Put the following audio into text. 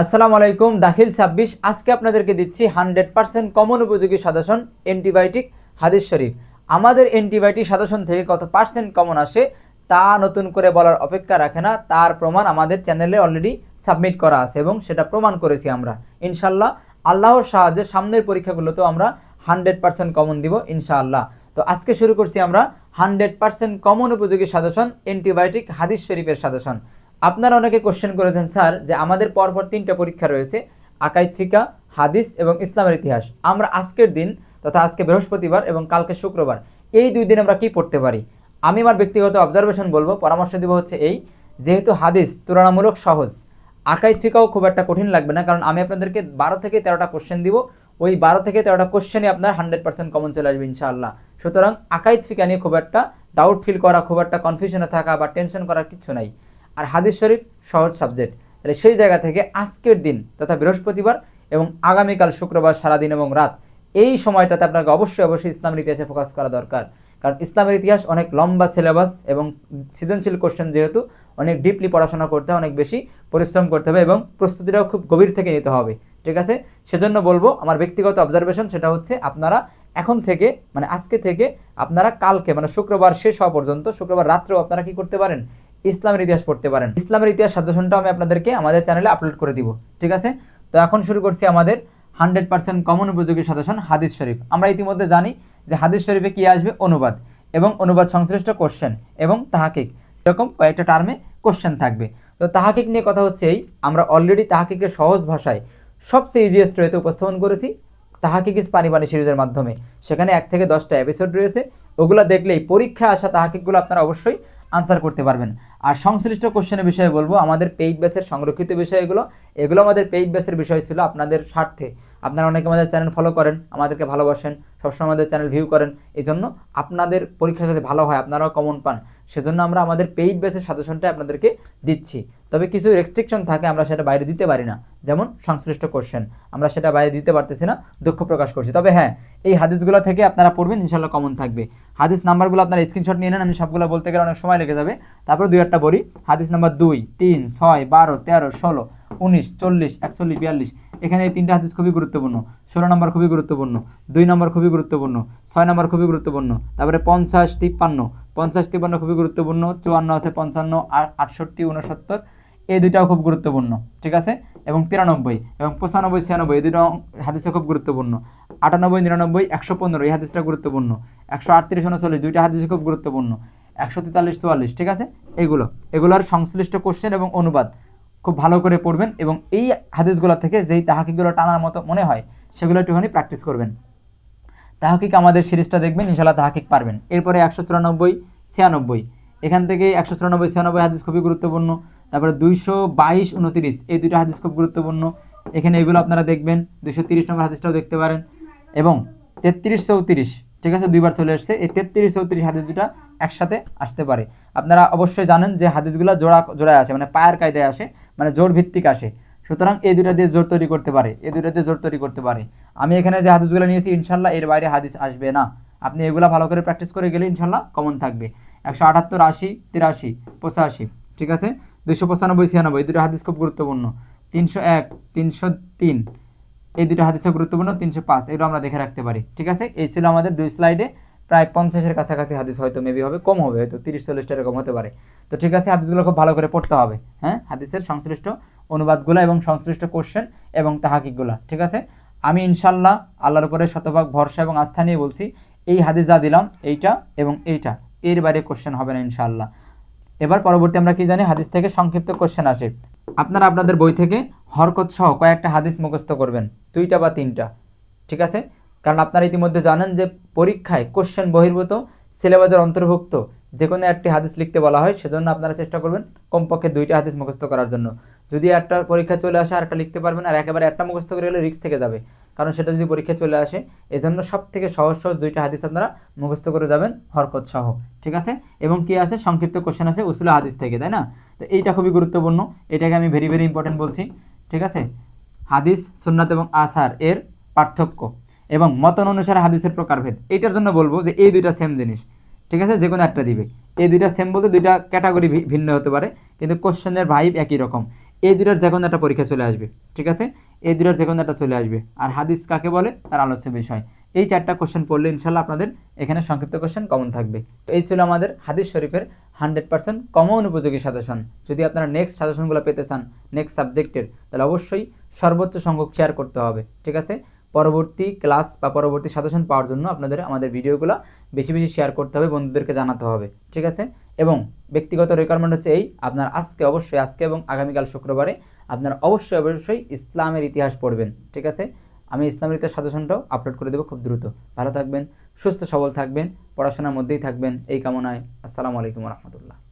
আসসালামু আলাইকুম। দাখিল 26 আজকে আপনাদেরকে দিচ্ছি 100% কমন উপযোগী সাজেশন অ্যান্টিবায়োটিক হাদিস শরীফ। আমাদের অ্যান্টিবায়োটিক সাজেশন থেকে কত পার্সেন্ট কমন আসে তা নতুন করে বলার অপেক্ষা রাখে না, তার প্রমাণ আমাদের চ্যানেলে অলরেডি সাবমিট করা আছে এবং সেটা প্রমাণ করেছি আমরা। ইনশাআল্লাহ আল্লাহর সাহায্যে সামনের পরীক্ষাগুলোতেও আমরা 100% কমন দিব ইনশাআল্লাহ। তো আজকে শুরু করছি আমরা 100% কমন উপযোগী সাজেশন অ্যান্টিবায়োটিক হাদিস শরীফের সাজেশন। আপনারা অনেকে কোশ্চেন করেছেন স্যার যে আমাদের পরপর 3টা পরীক্ষা রয়েছে, আকাইদ ফিকা, হাদিস এবং ইসলামের ইতিহাস। আমরা আজকের দিন তথা আজকে বৃহস্পতিবার এবং কালকে শুক্রবার এই 2 দিন আমরা কি পড়তে পারি? আমি আমার ব্যক্তিগত অবজারভেশন বলবো, পরামর্শ দিব হচ্ছে এই, যেহেতু হাদিস তুলনামূলক সহজ, আকাইদ ফিকাও খুব একটা কঠিন লাগবে না, কারণ আমি আপনাদেরকে 12 থেকে 13টা কোশ্চেন দিব। ওই 12 থেকে 13টা কোশ্চেনই আপনার 100% কমন চলে আসবে ইনশাআল্লাহ। সুতরাং আকাইদ ফিকা নিয়ে খুব একটা ডাউট ফিল করা, খুব একটা কনফিউশনে থাকা বা টেনশন করার কিছু নাই। আর হাদিস শরীফ সহজ সাবজেক্ট। তাহলে সেই জায়গা থেকে আজকের দিন তথা বৃহস্পতিবার এবং আগামীকাল শুক্রবার সারাদিন এবং রাত এই সময়টাতে আপনাকে অবশ্যই ইসলামের ইতিহাসে ফোকাস করা দরকার। কারণ ইসলামের ইতিহাস অনেক লম্বা সিলেবাস এবং সৃজনশীল কোশ্চেন, যেহেতু অনেক ডিপলি পড়াশোনা করতে হবে, অনেক বেশি পরিশ্রম করতে হবে এবং প্রস্তুতিটাও খুব গভীর থেকে নিতে হবে। ঠিক আছে, সেজন্য বলবো আমার ব্যক্তিগত অবজারভেশন সেটা হচ্ছে আপনারা এখন থেকে মানে আজকে থেকে আপনারা কালকে মানে শুক্রবার শেষ হওয়া পর্যন্ত, শুক্রবার রাত্রেও আপনারা কি করতে পারেন, ইসলামের ইতিহাস পড়তে পারেন। ইসলামের ইতিহাস সাজেশনটাও আমি আপনাদেরকে আমাদের চ্যানেলে আপলোড করে দিব। ঠিক আছে, তো এখন শুরু করছি আমাদের 100% কমন উপযোগী সাজেশন হাদিস শরীফ। আমরা ইতিমধ্যে জানি যে হাদিস শরীফে কি আসবে, অনুবাদ এবং অনুবাদ সংশ্লিষ্ট কোশ্চেন এবং তাহাকিক, এরকম কয়েকটা টার্মে কোশ্চেন থাকবে। তো তাহাকিক নিয়ে কথা হচ্ছে এই, আমরা অলরেডি তাহাকিকের সহজ ভাষায় সবচেয়ে ইজিয়েস্ট ওয়েতে উপস্থাপন করেছি তাহাকিক ইস পানি পানি সিরিজের মাধ্যমে। সেখানে 1 থেকে 10টা এপিসোড রয়েছে, ওগুলো দেখলেই পরীক্ষা আসা তাহাকিকগুলো আপনারা অবশ্যই আনসার করতে পারবেন। আর সংশ্লিষ্ট কোশ্চেনের বিষয়ে বলবো, আমাদের পেইড ব্যাচের সংরক্ষিত বিষয় এগুলো আমাদের পেইড ব্যাচের বিষয় ছিল আপনাদের স্বার্থে। আপনারা অনেকে আমাদের চ্যানেল ফলো করেন, আমাদেরকে ভালোবাসেন, সবসময় আমাদের চ্যানেল ভিউ করেন, এই জন্য আপনাদের পরীক্ষা যাতে ভালো হয়, আপনারাও কমন পান, সেজন্য আমরা আমাদের পেইড ব্যাচের সাজেশনটা আপনাদেরকে দিচ্ছি। তবে কিছু রেস্ট্রিকশন থাকে, আমরা সেটা বাইরে দিতে পারি না, যেমন সংশ্লিষ্ট কোশ্চেন আমরা সেটা বাইরে দিতে পারতেছি না, দুঃখ প্রকাশ করছি। তবে হ্যাঁ, এই হাদিসগুলো থেকে আপনারা পড়বেন, ইনশাল্লাহ কমন থাকবে। হাদিস নাম্বারগুলো আপনারা স্ক্রিনশট নিয়ে নেন, আমি সবগুলো বলতে গেলে অনেক সময় লেগে যাবে। তারপরে 2-1টা বলি। হাদিস নাম্বার 2, 3, 6, 12, 13, 16, 19, 40, 41, 42। এখানে এই 3টা হাদিস খুবই গুরুত্বপূর্ণ। 16 নম্বর খুবই গুরুত্বপূর্ণ, 2 নম্বর খুবই গুরুত্বপূর্ণ, 6 নম্বর খুবই গুরুত্বপূর্ণ। তারপরে 50, 53, 50, 53 খুবই গুরুত্বপূর্ণ। 54 আছে, 55, 68, 69, এই দুইটাও খুব গুরুত্বপূর্ণ। ঠিক আছে, এবং 93 এবং 95, 96 এই দুটো হাদিসটা খুব গুরুত্বপূর্ণ। 98, 99, 115 এই হাদিসটা গুরুত্বপূর্ণ। 138, 39 দুইটা হাদিস খুব গুরুত্বপূর্ণ। 143, 44। ঠিক আছে, এগুলোর সংশ্লিষ্ট কোশ্চেন এবং অনুবাদ খুব ভালো করে পড়বেন এবং এই হাদিসগুলো থেকে যেই তাহাকিকগুলো টানার মতো মনে হয় সেগুলো একটুখানি প্র্যাকটিস করবেন। তাহাকিক আমাদের সিরিজটা দেখবেন, ইনশাআল্লাহ তাহাকিক পারবেন। এরপরে 194, 96 এখান থেকে 194, 96 হাদিস খুবই গুরুত্বপূর্ণ। তারপরে 222, 29 এই দুইটা হাদিস খুব গুরুত্বপূর্ণ। এখানে এগুলো আপনারা দেখবেন। 230 নম্বর হাদিসটাও দেখতে পারেন এবং 33, 34। ঠিক আছে, দুইবার চলে আসছে। এই 33, 34 হাদিস দুটা একসাথে আসতে পারে। আপনারা অবশ্যই জানেন যে হাদিসগুলো জোড়ায় আসে, মানে পায়ের কায়দায় আসে, মানে জোর ভিত্তিক আসে। সুতরাং এই দুটা দিয়ে জোর তৈরি করতে পারে, এই দুটা দিয়ে জোর তৈরি করতে পারে। আমি এখানে যে হাদিসগুলো নিয়েছি ইনশাল্লাহ এর বাইরে হাদিস আসবে না। আপনি এগুলো ভালো করে প্র্যাকটিস করে গেলে ইনশাল্লাহ কমন থাকবে। 178, 80, 83, 85। ঠিক আছে, 295, 96 এই দুটো হাদিস খুব গুরুত্বপূর্ণ। 301, 303 এই দুটো হাদিসও গুরুত্বপূর্ণ। 305 এগুলো আমরা দেখে রাখতে পারি। ঠিক আছে, এই ছিল আমাদের 2 স্লাইডে প্রায় 50-এর কাছাকাছি হাদিস, হয়তো মেবি হবে, কম হবে, হয়তো 30-40টা এরকম হতে পারে। তো ঠিক আছে, হাদিসগুলো খুব ভালো করে পড়তে হবে। হ্যাঁ, হাদিসের সংশ্লিষ্ট অনুবাদগুলো এবং সংশ্লিষ্ট কোশ্চেন এবং তাহাকিকগুলো। ঠিক আছে, আমি ইনশাল্লাহ আল্লাহর উপরে শতভাগ ভরসা এবং আস্থা নিয়ে বলছি, এই হাদিস যা দিলাম এইটা এবং এইটা, এর বাইরে কোশ্চেন হবে না ইনশাল্লাহ। এবার পরবর্তী আমরা কি জানি, হাদিস থেকে সংক্ষিপ্ত কোশ্চেন আসে। আপনারা আপনাদের বই থেকে হরকত সহ কয়েকটা হাদিস মুখস্থ করবেন, 2টা বা 3টা। ঠিক আছে, কারণ আপনারা ইতিমধ্যে জানেন যে পরীক্ষায় কোশ্চেন বহির্ভূত সিলেবাসের অন্তর্ভুক্ত যে কোনো একটি হাদিস লিখতে বলা হয়, সেজন্য আপনারা চেষ্টা করবেন কমপক্ষে 2টা হাদিস মুখস্থ করার জন্য। যদি একটা পরীক্ষা চলে আসে আর একটা লিখতে পারবেন, আর একেবারে একটা মুখস্থ করে গেলে রিস্ক থেকে যাবে, কারণ সেটা যদি পরীক্ষা চলে আসে। এজন্য সব থেকে সহজ 2টা হাদিস আপনারা মুখস্থ করে যাবেন হরকত সহ। ঠিক আছে, এবং কি আছে, সংক্ষিপ্ত কোশ্চেন আছে উসুল হাদিস থেকে, তাই না? তো এইটা খুবই গুরুত্বপূর্ণ, এটাকে আমি ভেরি ইম্পর্টেন্ট বলছি। ঠিক আছে, হাদিস, সুন্নাত এবং আসার এর পার্থক্য এবং মতন অনুসারে হাদিসের প্রকারভেদ, এইটার জন্য বলবো যে এই দুইটা সেম জিনিস। ঠিক আছে, যে কোনো একটা দিবে। এই দুইটা সেম বলতে দুইটা ক্যাটাগরি ভিন্ন হতে পারে, কিন্তু কোশ্চেনের ভাইব একই রকম। এই দুটার যে কোনো একটা পরীক্ষা চলে আসবে, ঠিক আছে, এই দুটার যে কোনো একটা চলে আসবে। আর হাদিস কাকে বলে তার আলোচ্য বিষয়। এই 4টা কোশ্চেন পড়লে ইনশাল্লাহ আপনাদের এখানে সংক্ষিপ্ত কোশ্চেন কমন থাকবে। এই ছিল আমাদের হাদিস শরীফের 100% কমন উপযোগী সাজেশন। যদি আপনারা নেক্সট সাজেশনগুলো পেতে চান নেক্সট সাবজেক্টের, তাহলে অবশ্যই সর্বোচ্চ সংখ্যক শেয়ার করতে হবে, ঠিক আছে। পরবর্তী ক্লাস বা পরবর্তী সাজেশন পাওয়ার জন্য আপনাদের আমাদের ভিডিওগুলো বেশি বেশি শেয়ার করতে হবে, বন্ধুদেরকে জানাতে হবে, ঠিক আছে। এবং ব্যক্তিগত রিকোয়ারমেন্ট হচ্ছে এই, আপনার অবশ্যই আজকে এবং আগামীকাল শুক্রবারে আপনারা অবশ্যই ইসলামের ইতিহাস পড়বেন, ঠিক আছে। আমি ইসলামের ইতিহাস সাজেশনটাও আপলোড করে দেবো খুব দ্রুত। ভালো থাকবেন, সুস্থ সবল থাকবেন, পড়াশোনার মধ্যেই থাকবেন, এই কামনায়। আসসালামু আলাইকুম রহমতুল্লাহ।